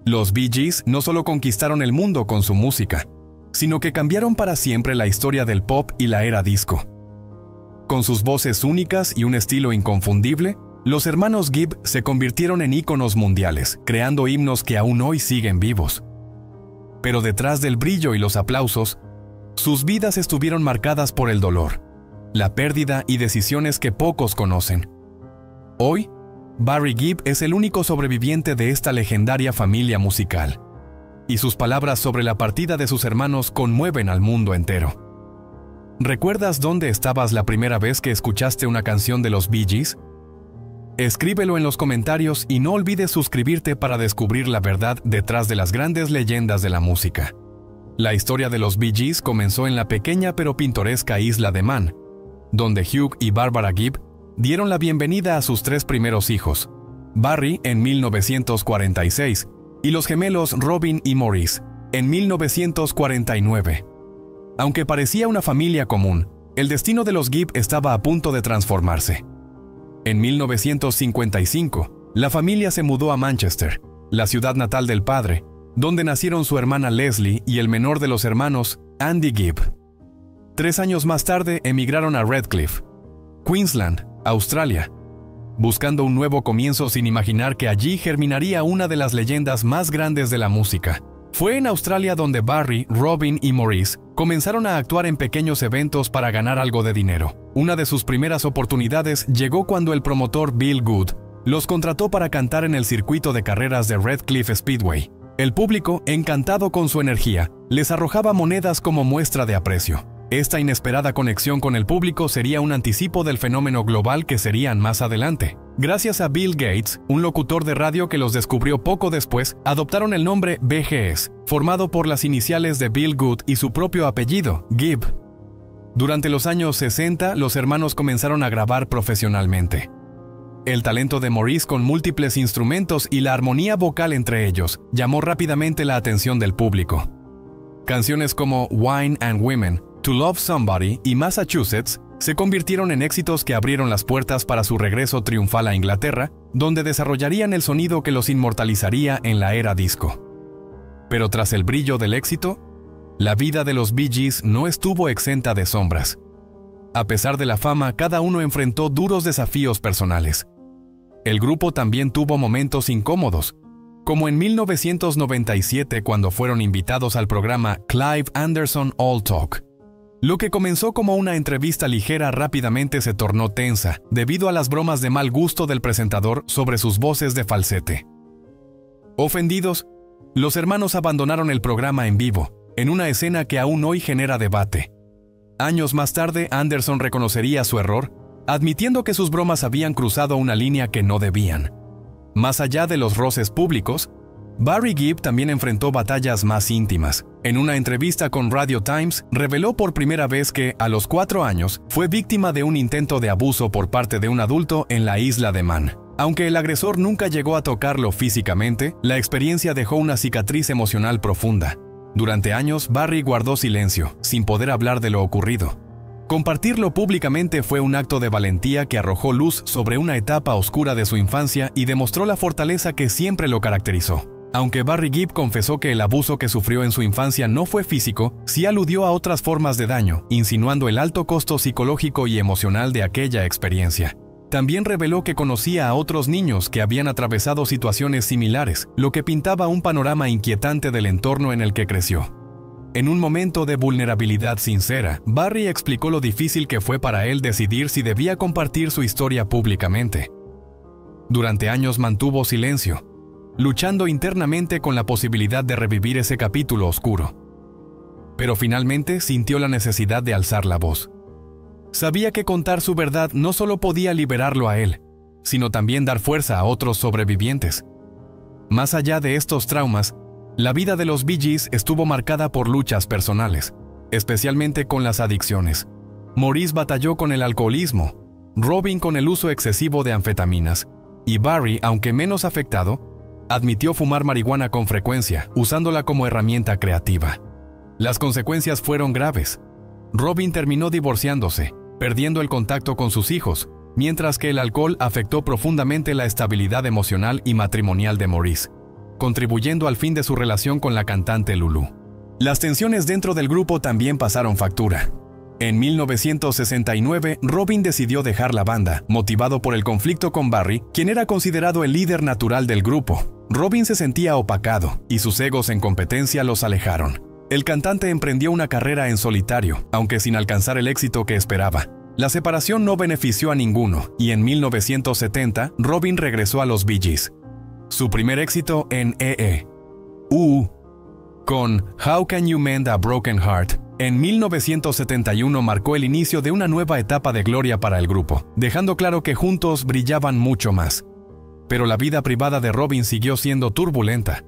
Los Bee Gees no solo conquistaron el mundo con su música, sino que cambiaron para siempre la historia del pop y la era disco. Con sus voces únicas y un estilo inconfundible, los hermanos Gibb se convirtieron en íconos mundiales, creando himnos que aún hoy siguen vivos. Pero detrás del brillo y los aplausos, sus vidas estuvieron marcadas por el dolor, la pérdida y decisiones que pocos conocen. Hoy, Barry Gibb es el único sobreviviente de esta legendaria familia musical, y sus palabras sobre la partida de sus hermanos conmueven al mundo entero. ¿Recuerdas dónde estabas la primera vez que escuchaste una canción de los Bee Gees? Escríbelo en los comentarios y no olvides suscribirte para descubrir la verdad detrás de las grandes leyendas de la música. La historia de los Bee Gees comenzó en la pequeña pero pintoresca isla de Man, donde Hugh y Barbara Gibb dieron la bienvenida a sus 3 primeros hijos, Barry en 1946 y los gemelos Robin y Maurice en 1949. Aunque parecía una familia común, el destino de los Gibb estaba a punto de transformarse. En 1955, la familia se mudó a Manchester, la ciudad natal del padre, donde nacieron su hermana Leslie y el menor de los hermanos, Andy Gibb. 3 años más tarde emigraron a Redcliffe, Queensland, Australia, buscando un nuevo comienzo sin imaginar que allí germinaría una de las leyendas más grandes de la música. Fue en Australia donde Barry, Robin y Maurice comenzaron a actuar en pequeños eventos para ganar algo de dinero. Una de sus primeras oportunidades llegó cuando el promotor Bill Good los contrató para cantar en el circuito de carreras de Redcliffe Speedway. El público, encantado con su energía, les arrojaba monedas como muestra de aprecio. Esta inesperada conexión con el público sería un anticipo del fenómeno global que serían más adelante. Gracias a Bill Gates, un locutor de radio que los descubrió poco después, adoptaron el nombre BGS, formado por las iniciales de Bill Good y su propio apellido, Gibb. Durante los años 60, los hermanos comenzaron a grabar profesionalmente. El talento de Maurice con múltiples instrumentos y la armonía vocal entre ellos llamó rápidamente la atención del público. Canciones como Wine and Women, To Love Somebody y Massachusetts se convirtieron en éxitos que abrieron las puertas para su regreso triunfal a Inglaterra, donde desarrollarían el sonido que los inmortalizaría en la era disco. Pero tras el brillo del éxito, la vida de los Bee Gees no estuvo exenta de sombras. A pesar de la fama, cada uno enfrentó duros desafíos personales. El grupo también tuvo momentos incómodos, como en 1997 cuando fueron invitados al programa Clive Anderson All Talk. Lo que comenzó como una entrevista ligera rápidamente se tornó tensa debido a las bromas de mal gusto del presentador sobre sus voces de falsete. Ofendidos, los hermanos abandonaron el programa en vivo, en una escena que aún hoy genera debate. Años más tarde, Anderson reconocería su error, admitiendo que sus bromas habían cruzado una línea que no debían. Más allá de los roces públicos, Barry Gibb también enfrentó batallas más íntimas. En una entrevista con Radio Times, reveló por primera vez que, a los 4 años, fue víctima de un intento de abuso por parte de un adulto en la isla de Man. Aunque el agresor nunca llegó a tocarlo físicamente, la experiencia dejó una cicatriz emocional profunda. Durante años, Barry guardó silencio, sin poder hablar de lo ocurrido. Compartirlo públicamente fue un acto de valentía que arrojó luz sobre una etapa oscura de su infancia y demostró la fortaleza que siempre lo caracterizó. Aunque Barry Gibb confesó que el abuso que sufrió en su infancia no fue físico, sí aludió a otras formas de daño, insinuando el alto costo psicológico y emocional de aquella experiencia. También reveló que conocía a otros niños que habían atravesado situaciones similares, lo que pintaba un panorama inquietante del entorno en el que creció. En un momento de vulnerabilidad sincera, Barry explicó lo difícil que fue para él decidir si debía compartir su historia públicamente. Durante años mantuvo silencio, luchando internamente con la posibilidad de revivir ese capítulo oscuro. Pero finalmente sintió la necesidad de alzar la voz. Sabía que contar su verdad no solo podía liberarlo a él, sino también dar fuerza a otros sobrevivientes. Más allá de estos traumas, la vida de los Bee Gees estuvo marcada por luchas personales, especialmente con las adicciones. Maurice batalló con el alcoholismo, Robin con el uso excesivo de anfetaminas, y Barry, aunque menos afectado, admitió fumar marihuana con frecuencia, usándola como herramienta creativa. Las consecuencias fueron graves. Robin terminó divorciándose, perdiendo el contacto con sus hijos, mientras que el alcohol afectó profundamente la estabilidad emocional y matrimonial de Maurice. contribuyendo al fin de su relación con la cantante Lulu. Las tensiones dentro del grupo también pasaron factura. En 1969, Robin decidió dejar la banda, motivado por el conflicto con Barry, quien era considerado el líder natural del grupo. Robin se sentía opacado, y sus egos en competencia los alejaron. El cantante emprendió una carrera en solitario, aunque sin alcanzar el éxito que esperaba. La separación no benefició a ninguno, y en 1970, Robin regresó a los Bee Gees. Su primer éxito en con How Can You Mend a Broken Heart, en 1971 marcó el inicio de una nueva etapa de gloria para el grupo, dejando claro que juntos brillaban mucho más. Pero la vida privada de Robin siguió siendo turbulenta.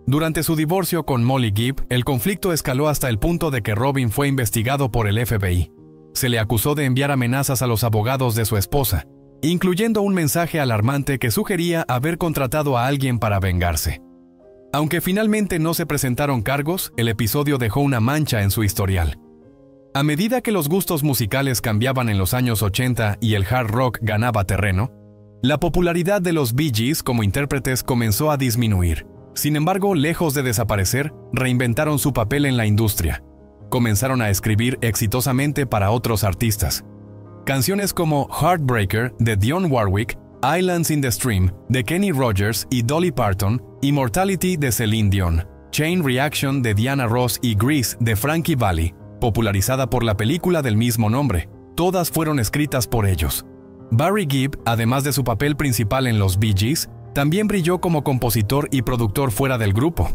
Durante su divorcio con Molly Gibb, el conflicto escaló hasta el punto de que Robin fue investigado por el FBI. Se le acusó de enviar amenazas a los abogados de su esposa, incluyendo un mensaje alarmante que sugería haber contratado a alguien para vengarse. Aunque finalmente no se presentaron cargos, el episodio dejó una mancha en su historial. A medida que los gustos musicales cambiaban en los años 80 y el hard rock ganaba terreno, la popularidad de los Bee Gees como intérpretes comenzó a disminuir. Sin embargo, lejos de desaparecer, reinventaron su papel en la industria. Comenzaron a escribir exitosamente para otros artistas. Canciones como Heartbreaker de Dionne Warwick, Islands in the Stream de Kenny Rogers y Dolly Parton, Immortality de Celine Dion, Chain Reaction de Diana Ross y Grease de Frankie Valli, popularizada por la película del mismo nombre, todas fueron escritas por ellos. Barry Gibb, además de su papel principal en los Bee Gees, también brilló como compositor y productor fuera del grupo.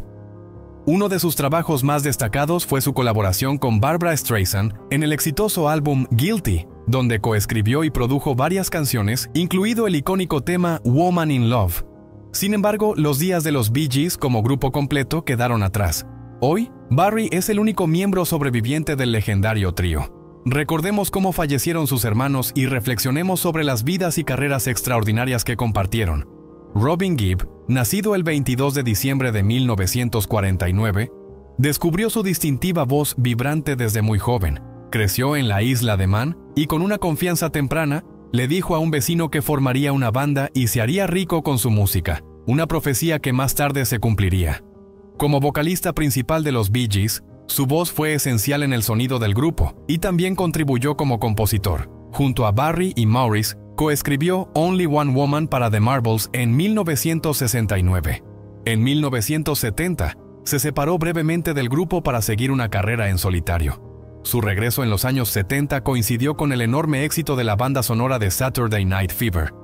Uno de sus trabajos más destacados fue su colaboración con Barbra Streisand en el exitoso álbum Guilty, donde coescribió y produjo varias canciones, incluido el icónico tema Woman in Love. Sin embargo, los días de los Bee Gees como grupo completo quedaron atrás. Hoy, Barry es el único miembro sobreviviente del legendario trío. Recordemos cómo fallecieron sus hermanos y reflexionemos sobre las vidas y carreras extraordinarias que compartieron. Robin Gibb, nacido el 22 de diciembre de 1949, descubrió su distintiva voz vibrante desde muy joven. Creció en la isla de Man y con una confianza temprana, le dijo a un vecino que formaría una banda y se haría rico con su música, una profecía que más tarde se cumpliría. Como vocalista principal de los Bee Gees, su voz fue esencial en el sonido del grupo y también contribuyó como compositor. Junto a Barry y Maurice, coescribió Only One Woman para The Marbles en 1969. En 1970, se separó brevemente del grupo para seguir una carrera en solitario. Su regreso en los años 70 coincidió con el enorme éxito de la banda sonora de Saturday Night Fever,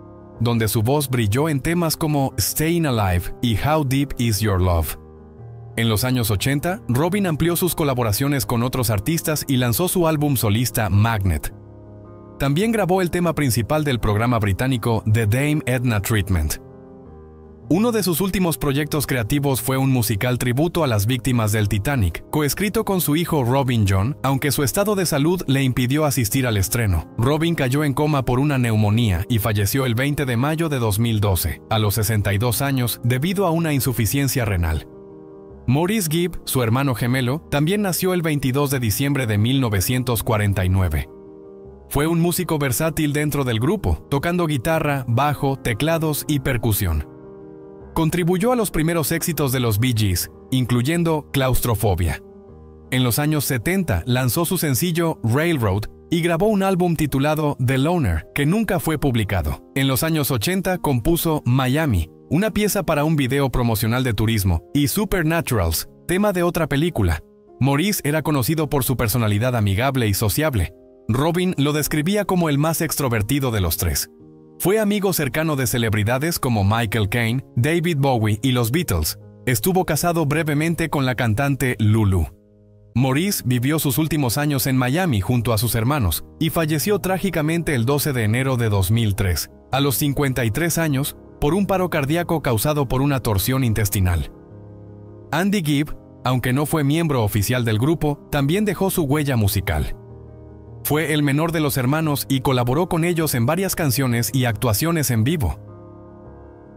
donde su voz brilló en temas como Staying Alive y How Deep Is Your Love. En los años 80, Robin amplió sus colaboraciones con otros artistas y lanzó su álbum solista Magnet. También grabó el tema principal del programa británico The Dame Edna Treatment. Uno de sus últimos proyectos creativos fue un musical tributo a las víctimas del Titanic, coescrito con su hijo Robin John, aunque su estado de salud le impidió asistir al estreno. Robin cayó en coma por una neumonía y falleció el 20 de mayo de 2012, a los 62 años, debido a una insuficiencia renal. Maurice Gibb, su hermano gemelo, también nació el 22 de diciembre de 1949. Fue un músico versátil dentro del grupo, tocando guitarra, bajo, teclados y percusión. Contribuyó a los primeros éxitos de los Bee Gees, incluyendo Claustrofobia. En los años 70 lanzó su sencillo Railroad y grabó un álbum titulado The Loner, que nunca fue publicado. En los años 80 compuso Miami, una pieza para un video promocional de turismo, y Supernaturals, tema de otra película. Maurice era conocido por su personalidad amigable y sociable. Robin lo describía como el más extrovertido de los tres. Fue amigo cercano de celebridades como Michael Caine, David Bowie y los Beatles. Estuvo casado brevemente con la cantante Lulu. Maurice vivió sus últimos años en Miami junto a sus hermanos y falleció trágicamente el 12 de enero de 2003, a los 53 años, por un paro cardíaco causado por una torsión intestinal. Andy Gibb, aunque no fue miembro oficial del grupo, también dejó su huella musical. Fue el menor de los hermanos y colaboró con ellos en varias canciones y actuaciones en vivo.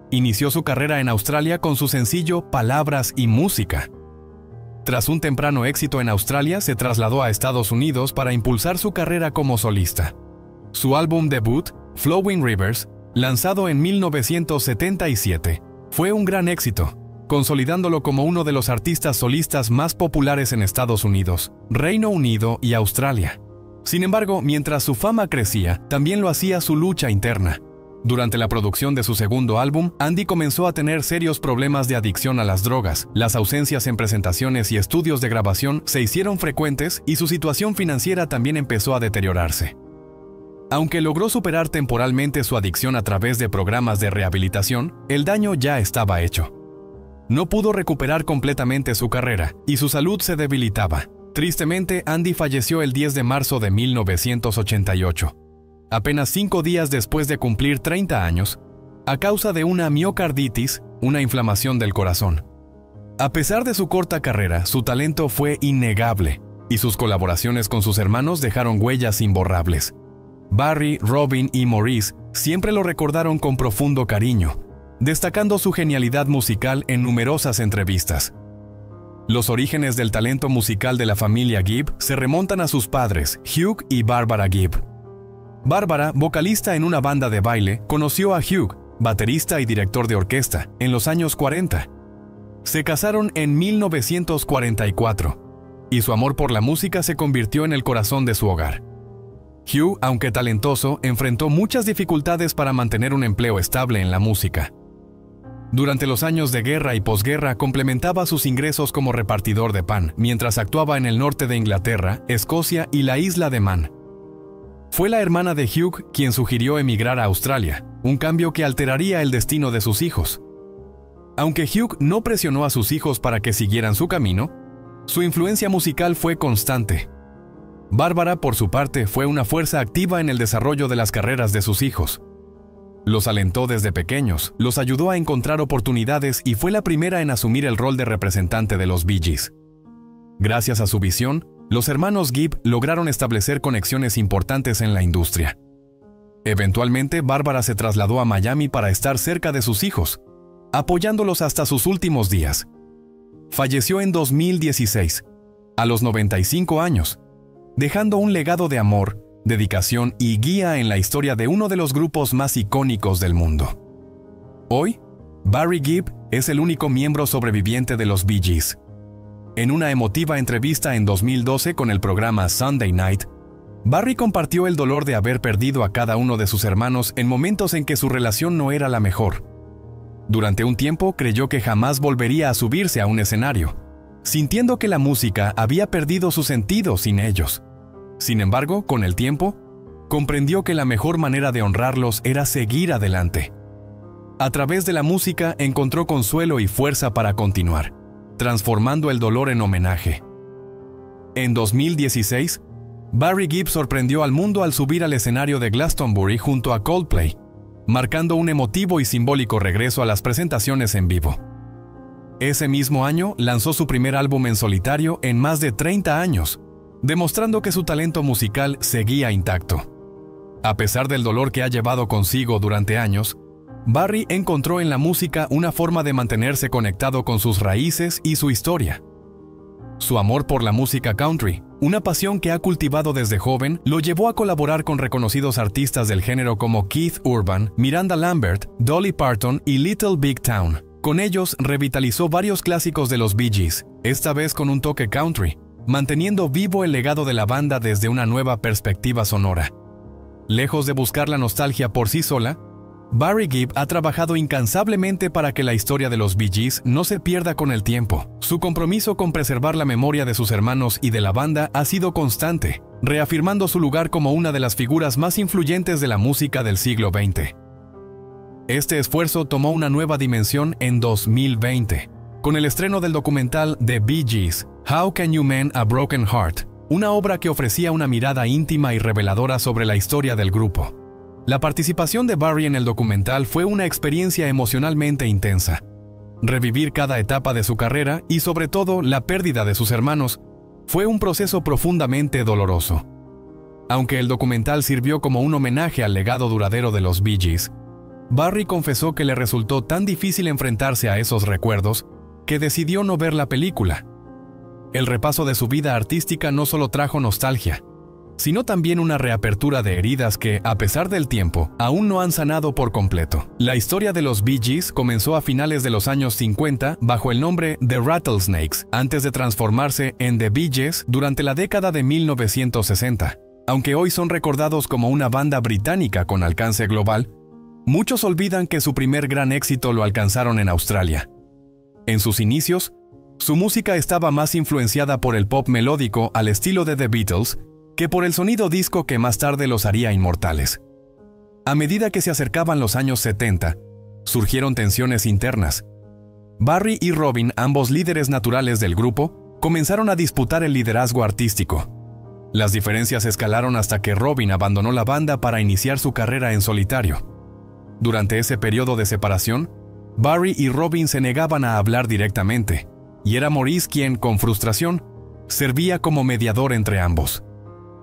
Inició su carrera en Australia con su sencillo Palabras y Música. Tras un temprano éxito en Australia, se trasladó a Estados Unidos para impulsar su carrera como solista. Su álbum debut, Flowing Rivers, lanzado en 1977, fue un gran éxito. consolidándolo como uno de los artistas solistas más populares en Estados Unidos, Reino Unido y Australia. Sin embargo, mientras su fama crecía, también lo hacía su lucha interna. Durante la producción de su segundo álbum, Andy comenzó a tener serios problemas de adicción a las drogas. Las ausencias en presentaciones y estudios de grabación se hicieron frecuentes y su situación financiera también empezó a deteriorarse. Aunque logró superar temporalmente su adicción a través de programas de rehabilitación, el daño ya estaba hecho. No pudo recuperar completamente su carrera y su salud se debilitaba. Tristemente, Andy falleció el 10 de marzo de 1988. Apenas 5 días después de cumplir 30 años, a causa de una miocarditis, una inflamación del corazón. A pesar de su corta carrera, su talento fue innegable, y sus colaboraciones con sus hermanos dejaron huellas imborrables. Barry, Robin y Maurice siempre lo recordaron con profundo cariño, destacando su genialidad musical en numerosas entrevistas. Los orígenes del talento musical de la familia Gibb se remontan a sus padres, Hugh y Barbara Gibb. Barbara, vocalista en una banda de baile, conoció a Hugh, baterista y director de orquesta, en los años 40. Se casaron en 1944, y su amor por la música se convirtió en el corazón de su hogar. Hugh, aunque talentoso, enfrentó muchas dificultades para mantener un empleo estable en la música. Durante los años de guerra y posguerra complementaba sus ingresos como repartidor de pan, mientras actuaba en el norte de Inglaterra, Escocia y la isla de Man. Fue la hermana de Hugh quien sugirió emigrar a Australia, un cambio que alteraría el destino de sus hijos. Aunque Hugh no presionó a sus hijos para que siguieran su camino, su influencia musical fue constante. Bárbara, por su parte, fue una fuerza activa en el desarrollo de las carreras de sus hijos. Los alentó desde pequeños, los ayudó a encontrar oportunidades y fue la primera en asumir el rol de representante de los Bee Gees. Gracias a su visión, los hermanos Gibb lograron establecer conexiones importantes en la industria. Eventualmente, Bárbara se trasladó a Miami para estar cerca de sus hijos, apoyándolos hasta sus últimos días. Falleció en 2016, a los 95 años, dejando un legado de amor, dedicación y guía en la historia de uno de los grupos más icónicos del mundo. Hoy, Barry Gibb es el único miembro sobreviviente de los Bee Gees. En una emotiva entrevista en 2012 con el programa Sunday Night, Barry compartió el dolor de haber perdido a cada uno de sus hermanos en momentos en que su relación no era la mejor. Durante un tiempo creyó que jamás volvería a subirse a un escenario, sintiendo que la música había perdido su sentido sin ellos. Sin embargo, con el tiempo, comprendió que la mejor manera de honrarlos era seguir adelante. A través de la música encontró consuelo y fuerza para continuar, transformando el dolor en homenaje. En 2016, Barry Gibb sorprendió al mundo al subir al escenario de Glastonbury junto a Coldplay, marcando un emotivo y simbólico regreso a las presentaciones en vivo. Ese mismo año lanzó su primer álbum en solitario en más de 30 años, demostrando que su talento musical seguía intacto. A pesar del dolor que ha llevado consigo durante años, Barry encontró en la música una forma de mantenerse conectado con sus raíces y su historia. Su amor por la música country, una pasión que ha cultivado desde joven, lo llevó a colaborar con reconocidos artistas del género como Keith Urban, Miranda Lambert, Dolly Parton y Little Big Town. Con ellos revitalizó varios clásicos de los Bee Gees, esta vez con un toque country, manteniendo vivo el legado de la banda desde una nueva perspectiva sonora. Lejos de buscar la nostalgia por sí sola, Barry Gibb ha trabajado incansablemente para que la historia de los Bee Gees no se pierda con el tiempo. Su compromiso con preservar la memoria de sus hermanos y de la banda ha sido constante, reafirmando su lugar como una de las figuras más influyentes de la música del siglo XX. Este esfuerzo tomó una nueva dimensión en 2020, con el estreno del documental The Bee Gees, How Can You Mend a Broken Heart?, una obra que ofrecía una mirada íntima y reveladora sobre la historia del grupo. La participación de Barry en el documental fue una experiencia emocionalmente intensa. Revivir cada etapa de su carrera y sobre todo la pérdida de sus hermanos fue un proceso profundamente doloroso. Aunque el documental sirvió como un homenaje al legado duradero de los Bee Gees, Barry confesó que le resultó tan difícil enfrentarse a esos recuerdos que decidió no ver la película. El repaso de su vida artística no solo trajo nostalgia, sino también una reapertura de heridas que, a pesar del tiempo, aún no han sanado por completo. La historia de los Bee Gees comenzó a finales de los años 50 bajo el nombre The Rattlesnakes, antes de transformarse en The Bee Gees durante la década de 1960. Aunque hoy son recordados como una banda británica con alcance global, muchos olvidan que su primer gran éxito lo alcanzaron en Australia. En sus inicios, su música estaba más influenciada por el pop melódico al estilo de The Beatles que por el sonido disco que más tarde los haría inmortales. A medida que se acercaban los años 70, surgieron tensiones internas. Barry y Robin, ambos líderes naturales del grupo, comenzaron a disputar el liderazgo artístico. Las diferencias escalaron hasta que Robin abandonó la banda para iniciar su carrera en solitario. Durante ese periodo de separación, Barry y Robin se negaban a hablar directamente, y era Maurice quien, con frustración, servía como mediador entre ambos.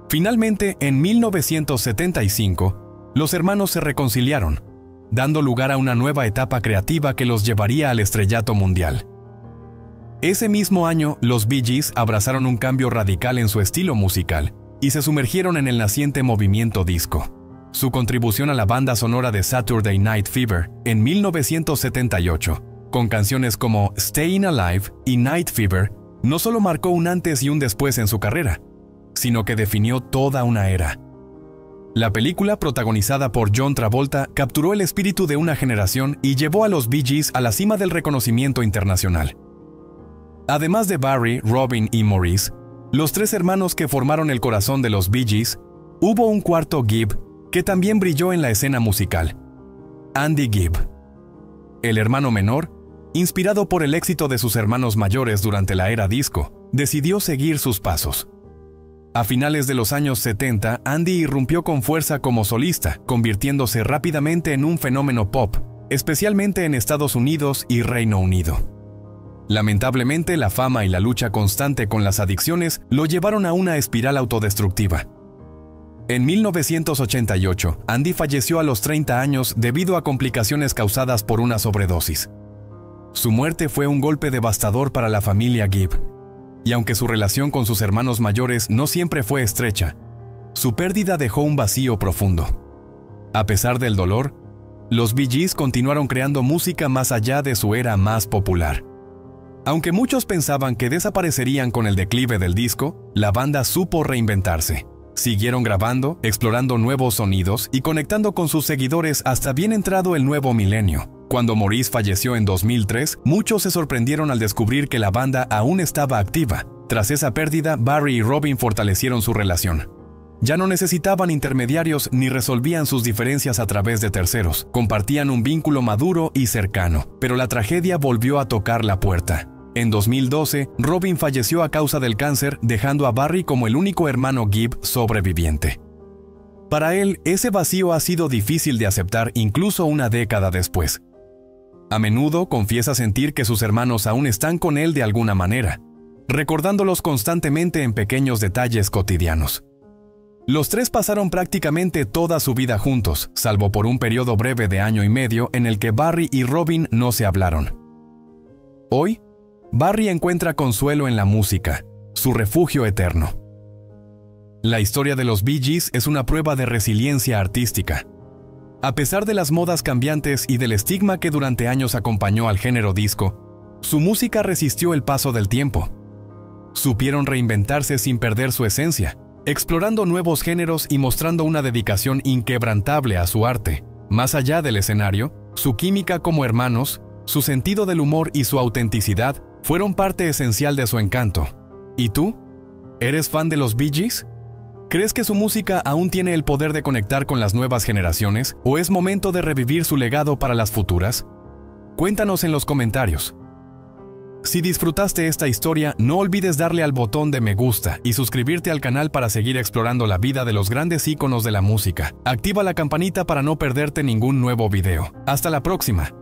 Finalmente, en 1975, los hermanos se reconciliaron, dando lugar a una nueva etapa creativa que los llevaría al estrellato mundial. Ese mismo año, los Bee Gees abrazaron un cambio radical en su estilo musical y se sumergieron en el naciente movimiento disco. Su contribución a la banda sonora de Saturday Night Fever en 1978, con canciones como Staying Alive y Night Fever, no solo marcó un antes y un después en su carrera, sino que definió toda una era. La película, protagonizada por John Travolta, capturó el espíritu de una generación y llevó a los Bee Gees a la cima del reconocimiento internacional. Además de Barry, Robin y Maurice, los tres hermanos que formaron el corazón de los Bee Gees, hubo un cuarto Gibb que también brilló en la escena musical: Andy Gibb. El hermano menor, inspirado por el éxito de sus hermanos mayores durante la era disco, decidió seguir sus pasos. A finales de los años 70, Andy irrumpió con fuerza como solista, convirtiéndose rápidamente en un fenómeno pop, especialmente en Estados Unidos y Reino Unido. Lamentablemente, la fama y la lucha constante con las adicciones lo llevaron a una espiral autodestructiva. En 1988, Andy falleció a los 30 años debido a complicaciones causadas por una sobredosis. Su muerte fue un golpe devastador para la familia Gibb. Y aunque su relación con sus hermanos mayores no siempre fue estrecha, su pérdida dejó un vacío profundo. A pesar del dolor, los Bee Gees continuaron creando música más allá de su era más popular. Aunque muchos pensaban que desaparecerían con el declive del disco, la banda supo reinventarse. Siguieron grabando, explorando nuevos sonidos y conectando con sus seguidores hasta bien entrado el nuevo milenio. Cuando Maurice falleció en 2003, muchos se sorprendieron al descubrir que la banda aún estaba activa. Tras esa pérdida, Barry y Robin fortalecieron su relación. Ya no necesitaban intermediarios ni resolvían sus diferencias a través de terceros. Compartían un vínculo maduro y cercano, pero la tragedia volvió a tocar la puerta. En 2012, Robin falleció a causa del cáncer, dejando a Barry como el único hermano Gibb sobreviviente. Para él, ese vacío ha sido difícil de aceptar incluso una década después. A menudo confiesa sentir que sus hermanos aún están con él de alguna manera, recordándolos constantemente en pequeños detalles cotidianos. Los tres pasaron prácticamente toda su vida juntos, salvo por un periodo breve de año y medio en el que Barry y Robin no se hablaron. Hoy, Barry encuentra consuelo en la música, su refugio eterno. La historia de los Bee Gees es una prueba de resiliencia artística. A pesar de las modas cambiantes y del estigma que durante años acompañó al género disco, su música resistió el paso del tiempo. Supieron reinventarse sin perder su esencia, explorando nuevos géneros y mostrando una dedicación inquebrantable a su arte. Más allá del escenario, su química como hermanos, su sentido del humor y su autenticidad fueron parte esencial de su encanto. ¿Y tú? ¿Eres fan de los Bee Gees? ¿Crees que su música aún tiene el poder de conectar con las nuevas generaciones o es momento de revivir su legado para las futuras? Cuéntanos en los comentarios. Si disfrutaste esta historia, no olvides darle al botón de me gusta y suscribirte al canal para seguir explorando la vida de los grandes íconos de la música. Activa la campanita para no perderte ningún nuevo video. Hasta la próxima.